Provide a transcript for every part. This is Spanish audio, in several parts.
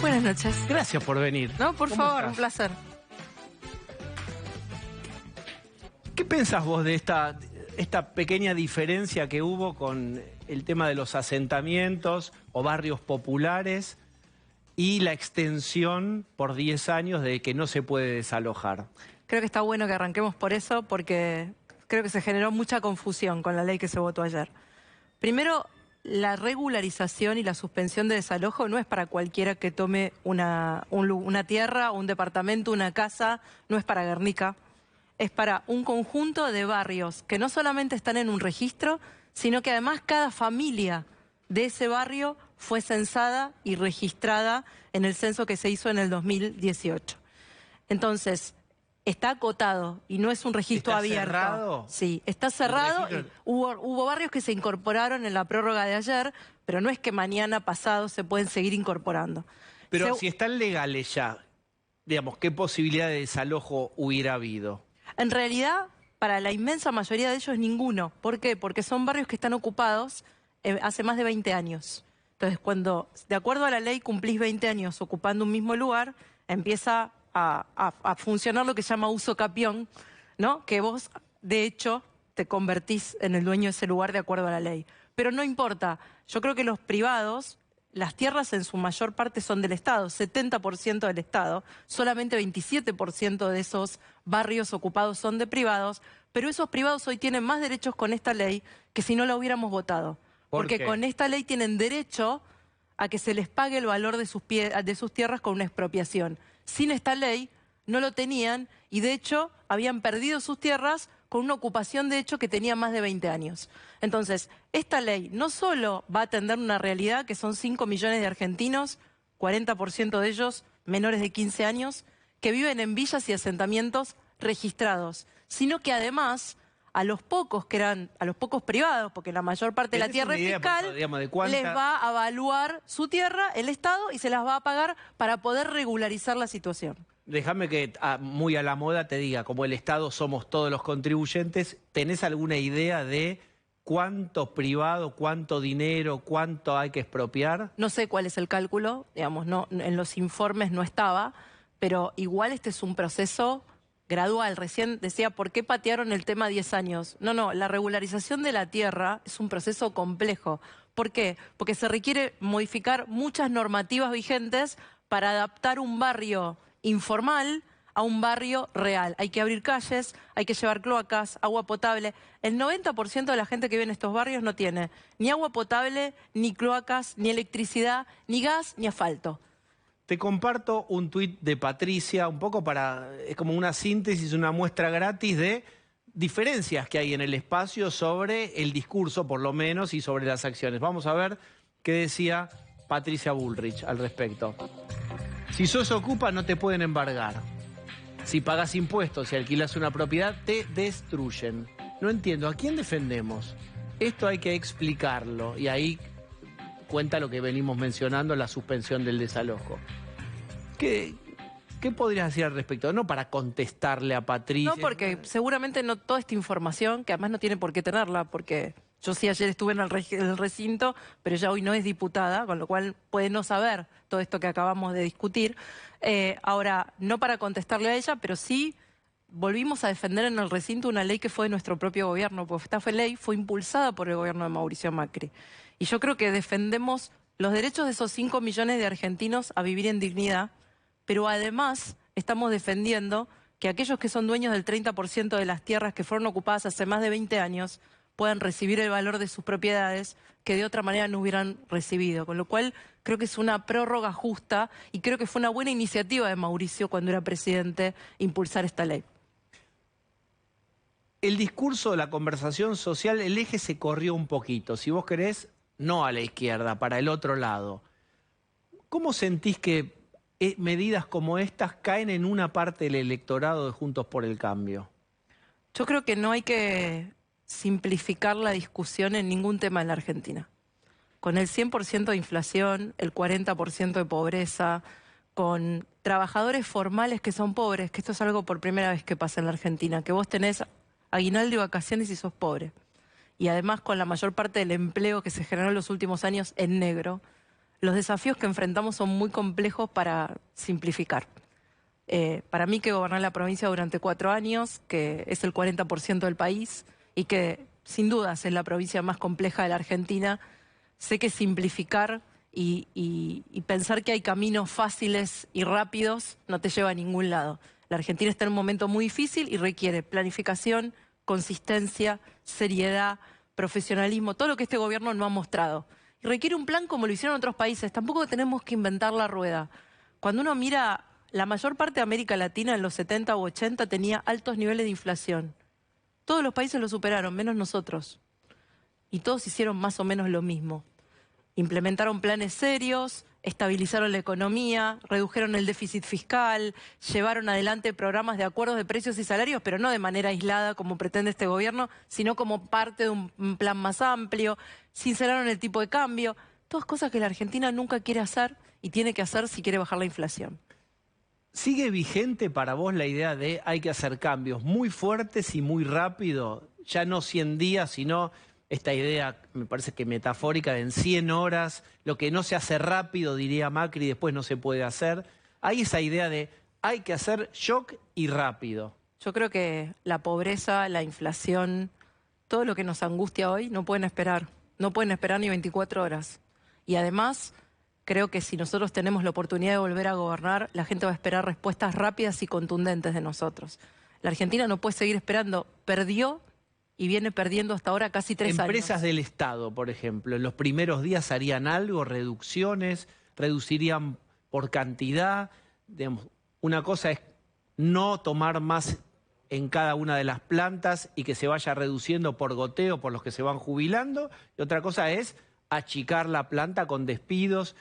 Buenas noches. Gracias por venir. No, por favor, estás? un placer. ¿Qué pensás vos de esta pequeña diferencia que hubo con el tema de los asentamientos o barrios populares y la extensión por 10 años de que no se puede desalojar? Creo que está bueno que arranquemos por eso, porque creo que se generó mucha confusión con la ley que se votó ayer. Primero, la regularización y la suspensión de desalojo no es para cualquiera que tome una tierra, un departamento, una casa, no es para Guernica. Es para un conjunto de barrios que no solamente están en un registro, sino que además cada familia de ese barrio fue censada y registrada en el censo que se hizo en el 2018. Entonces, está acotado y no es un registro abierto. ¿Está cerrado? Sí, está cerrado. Hubo barrios que se incorporaron en la prórroga de ayer, pero no es que mañana pasado se pueden seguir incorporando. Pero si están legales ya, digamos, ¿qué posibilidad de desalojo hubiera habido? En realidad, para la inmensa mayoría de ellos, ninguno. ¿Por qué? Porque son barrios que están ocupados hace más de 20 años. Entonces, cuando, de acuerdo a la ley, cumplís 20 años ocupando un mismo lugar, empieza a funcionar lo que se llama uso capión, ¿no? Que vos, de hecho, te convertís en el dueño de ese lugar de acuerdo a la ley. Pero no importa. Yo creo que los privados, las tierras en su mayor parte son del Estado, 70% del Estado, solamente 27% de esos barrios ocupados son de privados, pero esos privados hoy tienen más derechos con esta ley que si no la hubiéramos votado. Porque con esta ley tienen derecho a que se les pague el valor de sus tierras con una expropiación. Sin esta ley no lo tenían y de hecho habían perdido sus tierras con una ocupación de hecho que tenía más de 20 años. Entonces, esta ley no solo va a atender una realidad que son 5 millones de argentinos, 40% de ellos menores de 15 años, que viven en villas y asentamientos registrados, sino que además a los pocos privados, porque la mayor parte de la tierra es fiscal, les va a evaluar su tierra, el Estado, y se las va a pagar para poder regularizar la situación. Déjame que muy a la moda te diga, como el Estado somos todos los contribuyentes, ¿tenés alguna idea de cuánto privado, cuánto dinero, cuánto hay que expropiar? No sé cuál es el cálculo, digamos, no, en los informes no estaba, pero igual este es un proceso gradual. Recién decía, ¿por qué patearon el tema 10 años? No, la regularización de la tierra es un proceso complejo. ¿Por qué? Porque se requiere modificar muchas normativas vigentes para adaptar un barrio informal a un barrio real. Hay que abrir calles, hay que llevar cloacas, agua potable. El 90% de la gente que vive en estos barrios no tiene ni agua potable, ni cloacas, ni electricidad, ni gas, ni asfalto. Te comparto un tuit de Patricia, un poco es como una síntesis, una muestra gratis de diferencias que hay en el espacio sobre el discurso, por lo menos, y sobre las acciones. Vamos a ver qué decía Patricia Bullrich al respecto. Si sos ocupa, no te pueden embargar. Si pagas impuestos y alquilas una propiedad, te destruyen. No entiendo, ¿a quién defendemos? Esto hay que explicarlo, y ahí cuenta lo que venimos mencionando, la suspensión del desalojo. ¿Qué podrías decir al respecto? No para contestarle a Patricia. No, porque seguramente no toda esta información, que además no tiene por qué tenerla, porque yo sí ayer estuve en el recinto, pero ella hoy no es diputada, con lo cual puede no saber todo esto que acabamos de discutir. Ahora, no para contestarle a ella, pero sí volvimos a defender en el recinto una ley que fue de nuestro propio gobierno, porque esta ley fue impulsada por el gobierno de Mauricio Macri. Y yo creo que defendemos los derechos de esos 5 millones de argentinos a vivir en dignidad, pero además estamos defendiendo que aquellos que son dueños del 30% de las tierras que fueron ocupadas hace más de 20 años puedan recibir el valor de sus propiedades que de otra manera no hubieran recibido. Con lo cual creo que es una prórroga justa y creo que fue una buena iniciativa de Mauricio cuando era presidente impulsar esta ley. El discurso, la conversación social, el eje se corrió un poquito. Si vos querés, no a la izquierda, para el otro lado. ¿Cómo sentís que medidas como estas caen en una parte del electorado de Juntos por el Cambio? Yo creo que no hay que simplificar la discusión en ningún tema en la Argentina. Con el 100% de inflación, el 40% de pobreza, con trabajadores formales que son pobres, que esto es algo por primera vez que pasa en la Argentina, que vos tenés aguinaldo y vacaciones y sos pobre. Y además con la mayor parte del empleo que se generó en los últimos años en negro, los desafíos que enfrentamos son muy complejos para simplificar. Para mí que gobernar la provincia durante 4 años, que es el 40% del país y que sin dudas es la provincia más compleja de la Argentina, sé que simplificar y pensar que hay caminos fáciles y rápidos no te lleva a ningún lado. La Argentina está en un momento muy difícil y requiere planificación, consistencia, seriedad, profesionalismo, todo lo que este gobierno no ha mostrado. Y requiere un plan como lo hicieron otros países. Tampoco tenemos que inventar la rueda. Cuando uno mira, la mayor parte de América Latina en los 70 u 80 tenía altos niveles de inflación. Todos los países lo superaron, menos nosotros. Y todos hicieron más o menos lo mismo. Implementaron planes serios, estabilizaron la economía, redujeron el déficit fiscal, llevaron adelante programas de acuerdos de precios y salarios, pero no de manera aislada como pretende este gobierno, sino como parte de un plan más amplio, sinceraron el tipo de cambio, todas cosas que la Argentina nunca quiere hacer y tiene que hacer si quiere bajar la inflación. ¿Sigue vigente para vos la idea de hay que hacer cambios muy fuertes y muy rápido? Ya no 100 días, sino esta idea, me parece que metafórica, de en 100 horas, lo que no se hace rápido, diría Macri, después no se puede hacer. Hay esa idea de hay que hacer shock y rápido. Yo creo que la pobreza, la inflación, todo lo que nos angustia hoy no pueden esperar. No pueden esperar ni 24 horas. Y además, creo que si nosotros tenemos la oportunidad de volver a gobernar, la gente va a esperar respuestas rápidas y contundentes de nosotros. La Argentina no puede seguir esperando. Perdió y viene perdiendo hasta ahora casi 3 años. Empresas del Estado, por ejemplo, en los primeros días harían algo, reducciones, reducirían por cantidad. Digamos, una cosa es no tomar más en cada una de las plantas y que se vaya reduciendo por goteo por los que se van jubilando. Y otra cosa es achicar la planta con despidos.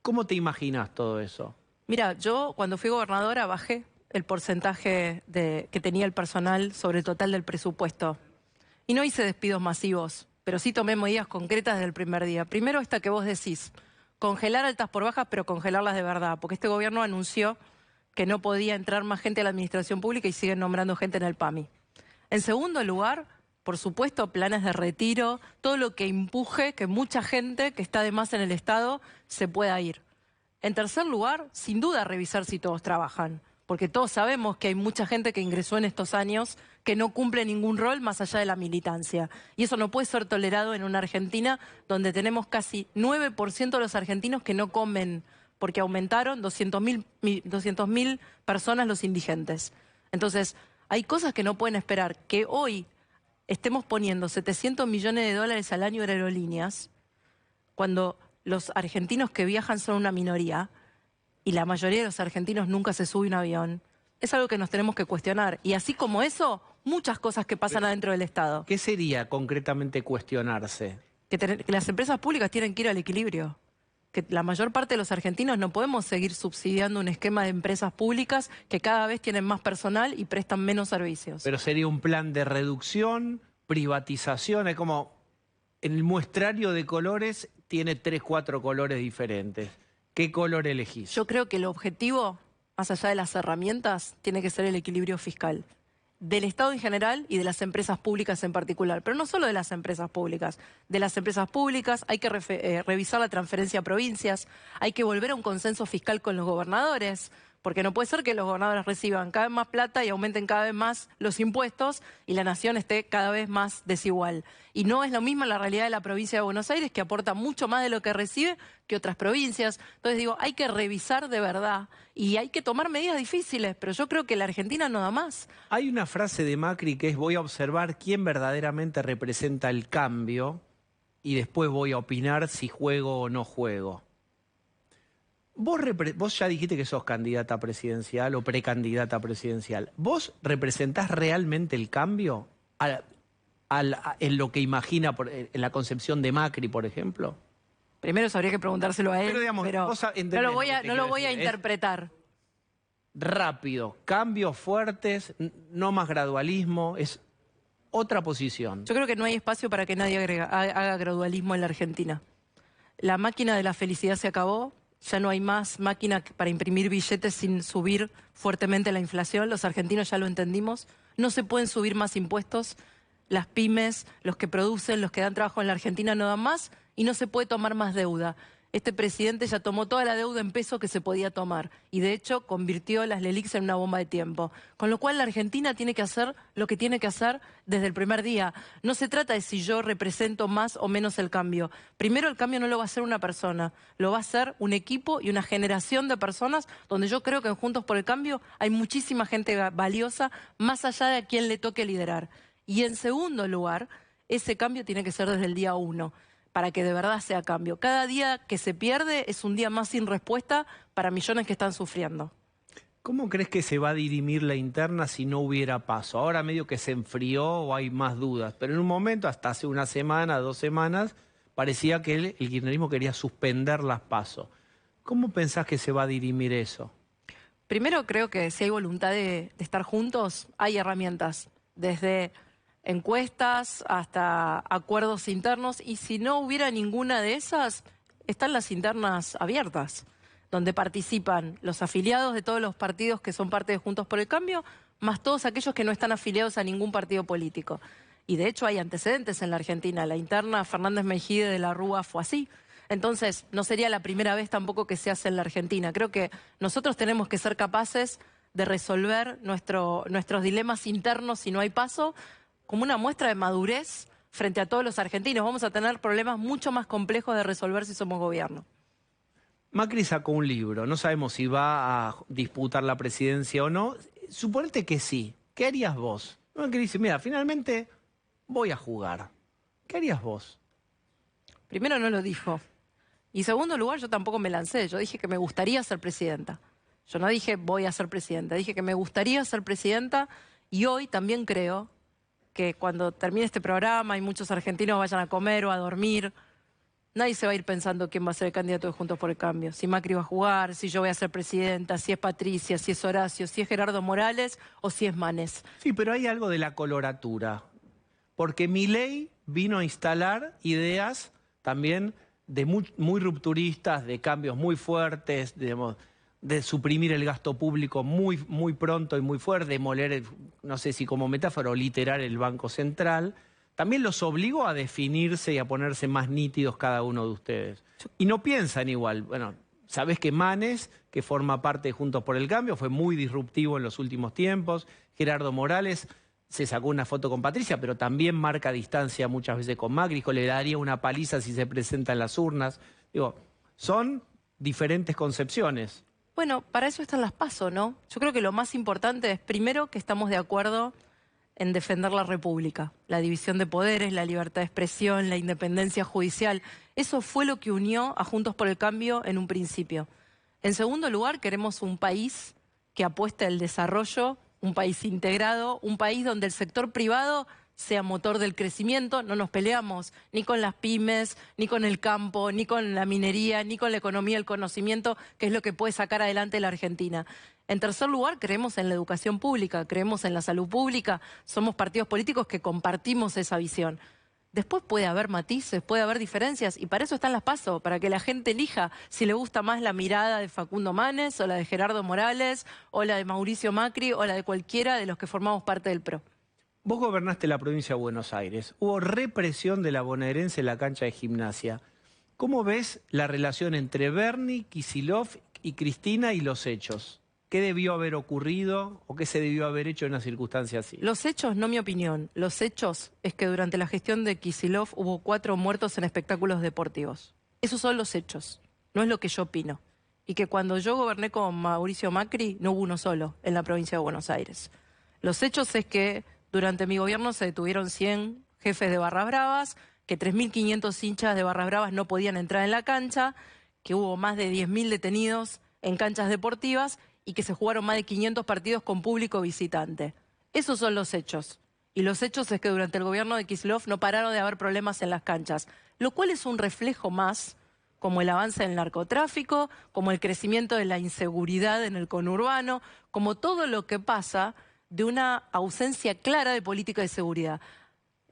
¿Cómo te imaginas todo eso? Mira, yo cuando fui gobernadora bajé el porcentaje que tenía el personal sobre el total del presupuesto. Y no hice despidos masivos, pero sí tomé medidas concretas desde el primer día. Primero esta que vos decís, congelar altas por bajas, pero congelarlas de verdad, porque este gobierno anunció que no podía entrar más gente a la administración pública y siguen nombrando gente en el PAMI. En segundo lugar, por supuesto, planes de retiro, todo lo que empuje que mucha gente que está de más en el Estado se pueda ir. En tercer lugar, sin duda revisar si todos trabajan, porque todos sabemos que hay mucha gente que ingresó en estos años que no cumple ningún rol más allá de la militancia. Y eso no puede ser tolerado en una Argentina donde tenemos casi 9% de los argentinos que no comen, porque aumentaron 200.000 personas los indigentes. Entonces, hay cosas que no pueden esperar. Que hoy estemos poniendo 700 millones de dólares al año en aerolíneas, cuando los argentinos que viajan son una minoría, y la mayoría de los argentinos nunca se sube a un avión, es algo que nos tenemos que cuestionar. Y así como eso, muchas cosas que pasan adentro del Estado. ¿Qué sería concretamente cuestionarse? Que las empresas públicas tienen que ir al equilibrio. Que la mayor parte de los argentinos no podemos seguir subsidiando un esquema de empresas públicas que cada vez tienen más personal y prestan menos servicios. Pero sería un plan de reducción, privatización, es como en el muestrario de colores tiene 3, 4 colores diferentes. ¿Qué color elegís? Yo creo que el objetivo, más allá de las herramientas, tiene que ser el equilibrio fiscal. Del Estado en general y de las empresas públicas en particular. Pero no solo de las empresas públicas. De las empresas públicas hay que revisar la transferencia a provincias, hay que volver a un consenso fiscal con los gobernadores, porque no puede ser que los gobernadores reciban cada vez más plata y aumenten cada vez más los impuestos y la nación esté cada vez más desigual. Y no es lo mismo la realidad de la provincia de Buenos Aires, que aporta mucho más de lo que recibe que otras provincias. Entonces digo, hay que revisar de verdad y hay que tomar medidas difíciles, pero yo creo que la Argentina no da más. Hay una frase de Macri que es: voy a observar quién verdaderamente representa el cambio y después voy a opinar si juego o no juego. Vos ya dijiste que sos candidata presidencial o precandidata presidencial. ¿Vos representás realmente el cambio en lo que imagina en la concepción de Macri, por ejemplo? Primero eso habría que preguntárselo a él, Pero, digamos, vos entendés no lo voy a decir. interpretar. Rápido, cambios fuertes, no más gradualismo, es otra posición. Yo creo que no hay espacio para que nadie haga gradualismo en la Argentina. La máquina de la felicidad se acabó. Ya no hay más máquina para imprimir billetes sin subir fuertemente la inflación. Los argentinos ya lo entendimos. No se pueden subir más impuestos. Las pymes, los que producen, los que dan trabajo en la Argentina no dan más y no se puede tomar más deuda. Este presidente ya tomó toda la deuda en peso que se podía tomar y de hecho convirtió las LELIQs en una bomba de tiempo. Con lo cual la Argentina tiene que hacer lo que tiene que hacer desde el primer día. No se trata de si yo represento más o menos el cambio. Primero, el cambio no lo va a hacer una persona, lo va a hacer un equipo y una generación de personas donde yo creo que en Juntos por el Cambio hay muchísima gente valiosa más allá de a quién le toque liderar. Y en segundo lugar, ese cambio tiene que ser desde el día 1. Para que de verdad sea cambio. Cada día que se pierde es un día más sin respuesta para millones que están sufriendo. ¿Cómo crees que se va a dirimir la interna si no hubiera paso? Ahora medio que se enfrió o hay más dudas, pero en un momento, hasta hace una semana, 2 semanas, parecía que el kirchnerismo quería suspender las pasos. ¿Cómo pensás que se va a dirimir eso? Primero creo que si hay voluntad de estar juntos, hay herramientas, desde encuestas hasta acuerdos internos, y si no hubiera ninguna de esas, están las internas abiertas, donde participan los afiliados de todos los partidos que son parte de Juntos por el Cambio, más todos aquellos que no están afiliados a ningún partido político. Y de hecho hay antecedentes en la Argentina, la interna Fernández Mejide de la Rúa fue así. Entonces no sería la primera vez tampoco que se hace en la Argentina. Creo que nosotros tenemos que ser capaces de resolver nuestros dilemas internos si no hay paso, como una muestra de madurez frente a todos los argentinos. Vamos a tener problemas mucho más complejos de resolver si somos gobierno. Macri sacó un libro, no sabemos si va a disputar la presidencia o no. Suponete que sí. ¿Qué harías vos? Macri dice, mira, finalmente voy a jugar. ¿Qué harías vos? Primero, no lo dijo. Y segundo lugar, yo tampoco me lancé. Yo dije que me gustaría ser presidenta. Yo no dije voy a ser presidenta. Dije que me gustaría ser presidenta y hoy también creo que cuando termine este programa y muchos argentinos vayan a comer o a dormir, nadie se va a ir pensando quién va a ser el candidato de Juntos por el Cambio. Si Macri va a jugar, si yo voy a ser presidenta, si es Patricia, si es Horacio, si es Gerardo Morales o si es Manes. Sí, pero hay algo de la coloratura. Porque Milei vino a instalar ideas también de muy rupturistas, de cambios muy fuertes, digamos, de suprimir el gasto público muy pronto y muy fuerte, demoler, no sé si como metáfora o literal, el Banco Central. También los obligó a definirse y a ponerse más nítidos cada uno de ustedes. Y no piensan igual. Bueno, sabés que Manes, que forma parte de Juntos por el Cambio, fue muy disruptivo en los últimos tiempos. Gerardo Morales se sacó una foto con Patricia, pero también marca distancia muchas veces con Macri, dijo, le daría una paliza si se presenta en las urnas. Digo, son diferentes concepciones. Bueno, para eso están las PASO, ¿no? Yo creo que lo más importante es, primero, que estamos de acuerdo en defender la República, la división de poderes, la libertad de expresión, la independencia judicial. Eso fue lo que unió a Juntos por el Cambio en un principio. En segundo lugar, queremos un país que apueste al desarrollo, un país integrado, un país donde el sector privado sea motor del crecimiento. No nos peleamos ni con las pymes, ni con el campo, ni con la minería, ni con la economía del conocimiento, que es lo que puede sacar adelante la Argentina. En tercer lugar, creemos en la educación pública, creemos en la salud pública, somos partidos políticos que compartimos esa visión. Después puede haber matices, puede haber diferencias, y para eso están las PASO, para que la gente elija si le gusta más la mirada de Facundo Manes, o la de Gerardo Morales, o la de Mauricio Macri, o la de cualquiera de los que formamos parte del PRO. Vos gobernaste la provincia de Buenos Aires. Hubo represión de la bonaerense en la cancha de Gimnasia. ¿Cómo ves la relación entre Bernie, Kicillof y Cristina y los hechos? ¿Qué debió haber ocurrido o qué se debió haber hecho en una circunstancia así? Los hechos, no mi opinión. Los hechos es que durante la gestión de Kicillof hubo 4 muertos en espectáculos deportivos. Esos son los hechos. No es lo que yo opino. Y que cuando yo goberné con Mauricio Macri no hubo uno solo en la provincia de Buenos Aires. Los hechos es que durante mi gobierno se detuvieron 100 jefes de barras bravas, que 3.500 hinchas de barras bravas no podían entrar en la cancha, que hubo más de 10.000 detenidos en canchas deportivas y que se jugaron más de 500 partidos con público visitante. Esos son los hechos. Y los hechos es que durante el gobierno de Kicillof no pararon de haber problemas en las canchas, lo cual es un reflejo más, como el avance del narcotráfico, como el crecimiento de la inseguridad en el conurbano, como todo lo que pasa de una ausencia clara de política de seguridad.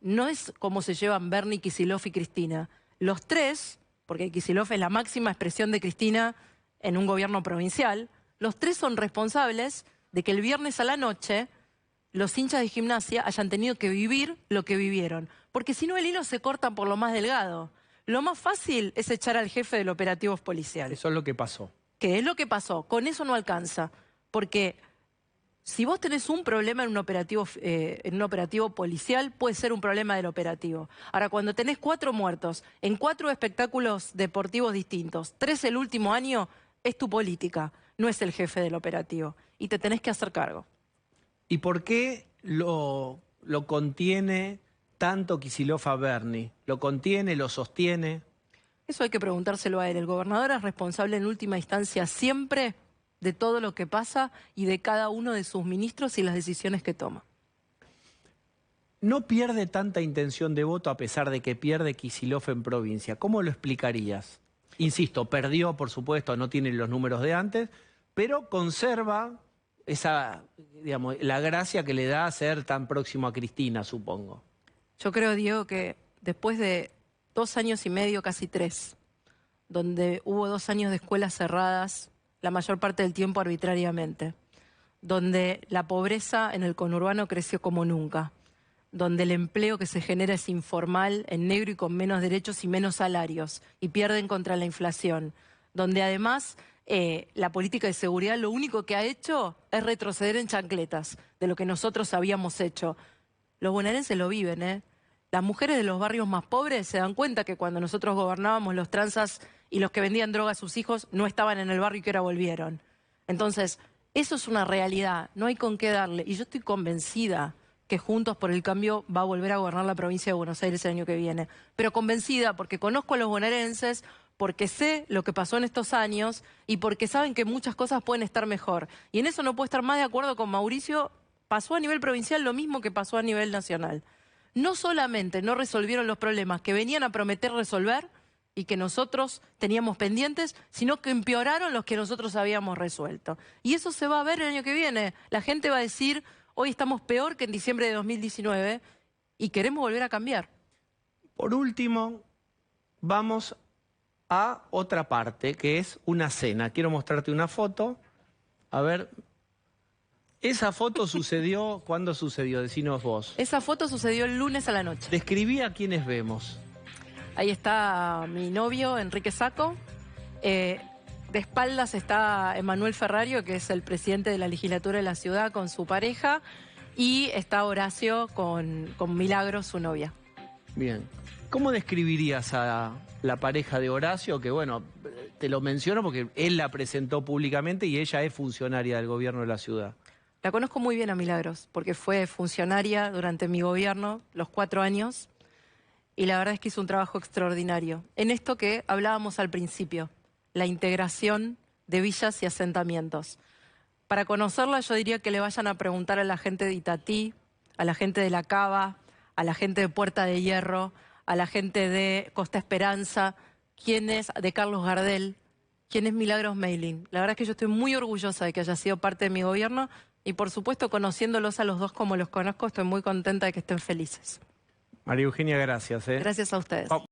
No es como se llevan Bernie, Kicillof y Cristina. Los tres, porque Kicillof es la máxima expresión de Cristina en un gobierno provincial, los tres son responsables de que el viernes a la noche los hinchas de Gimnasia hayan tenido que vivir lo que vivieron. Porque si no, el hilo se corta por lo más delgado. Lo más fácil es echar al jefe del operativo policial. Eso es lo que pasó. ¿Qué es lo que pasó? Con eso no alcanza, porque si vos tenés un problema en un operativo policial, puede ser un problema del operativo. Ahora, cuando tenés 4 muertos en 4 espectáculos deportivos distintos, 3 el último año, es tu política, no es el jefe del operativo. Y te tenés que hacer cargo. ¿Y por qué lo contiene tanto Kicillof a Bernie? ¿Lo contiene, lo sostiene? Eso hay que preguntárselo a él. El gobernador es responsable en última instancia siempre de todo lo que pasa y de cada uno de sus ministros y las decisiones que toma. No pierde tanta intención de voto a pesar de que pierde Kicillof en provincia. ¿Cómo lo explicarías? Insisto, perdió, por supuesto, no tiene los números de antes, pero conserva esa, digamos, la gracia que le da ser tan próximo a Cristina, supongo. Yo creo, Diego, que después de 2 años y medio, casi 3, donde hubo 2 años de escuelas cerradas, la mayor parte del tiempo arbitrariamente, donde la pobreza en el conurbano creció como nunca, donde el empleo que se genera es informal, en negro y con menos derechos y menos salarios, y pierden contra la inflación, donde además la política de seguridad lo único que ha hecho es retroceder en chancletas de lo que nosotros habíamos hecho. Los bonaerenses lo viven, ¿eh? Las mujeres de los barrios más pobres se dan cuenta que cuando nosotros gobernábamos, los tranzas y los que vendían droga a sus hijos no estaban en el barrio y que ahora volvieron. Entonces, eso es una realidad, no hay con qué darle. Y yo estoy convencida que Juntos por el Cambio va a volver a gobernar la provincia de Buenos Aires el año que viene. Pero convencida porque conozco a los bonaerenses, porque sé lo que pasó en estos años y porque saben que muchas cosas pueden estar mejor. Y en eso no puedo estar más de acuerdo con Mauricio. Pasó a nivel provincial lo mismo que pasó a nivel nacional. No solamente no resolvieron los problemas que venían a prometer resolver y que nosotros teníamos pendientes, sino que empeoraron los que nosotros habíamos resuelto. Y eso se va a ver el año que viene. La gente va a decir, hoy estamos peor que en diciembre de 2019 y queremos volver a cambiar. Por último, vamos a otra parte, que es una cena. Quiero mostrarte una foto. A ver, esa foto sucedió, ¿cuándo sucedió? Decinos vos. Esa foto sucedió el lunes a la noche. Describí a quienes vemos. Ahí está mi novio, Enrique Sacco. De espaldas está Emanuel Ferrario, que es el presidente de la legislatura de la ciudad, con su pareja. Y está Horacio con Milagros, su novia. Bien. ¿Cómo describirías a la pareja de Horacio? Que bueno, te lo menciono porque él la presentó públicamente y ella es funcionaria del gobierno de la ciudad. La conozco muy bien a Milagros, porque fue funcionaria durante mi gobierno, los 4 años, y la verdad es que hizo un trabajo extraordinario. En esto que hablábamos al principio, la integración de villas y asentamientos. Para conocerla yo diría que le vayan a preguntar a la gente de Itatí, a la gente de La Cava, a la gente de Puerta de Hierro, a la gente de Costa Esperanza, quién es de Carlos Gardel, quién es Milagros Meiling. La verdad es que yo estoy muy orgullosa de que haya sido parte de mi gobierno y por supuesto conociéndolos a los dos como los conozco, estoy muy contenta de que estén felices. María Eugenia, gracias. Gracias a ustedes.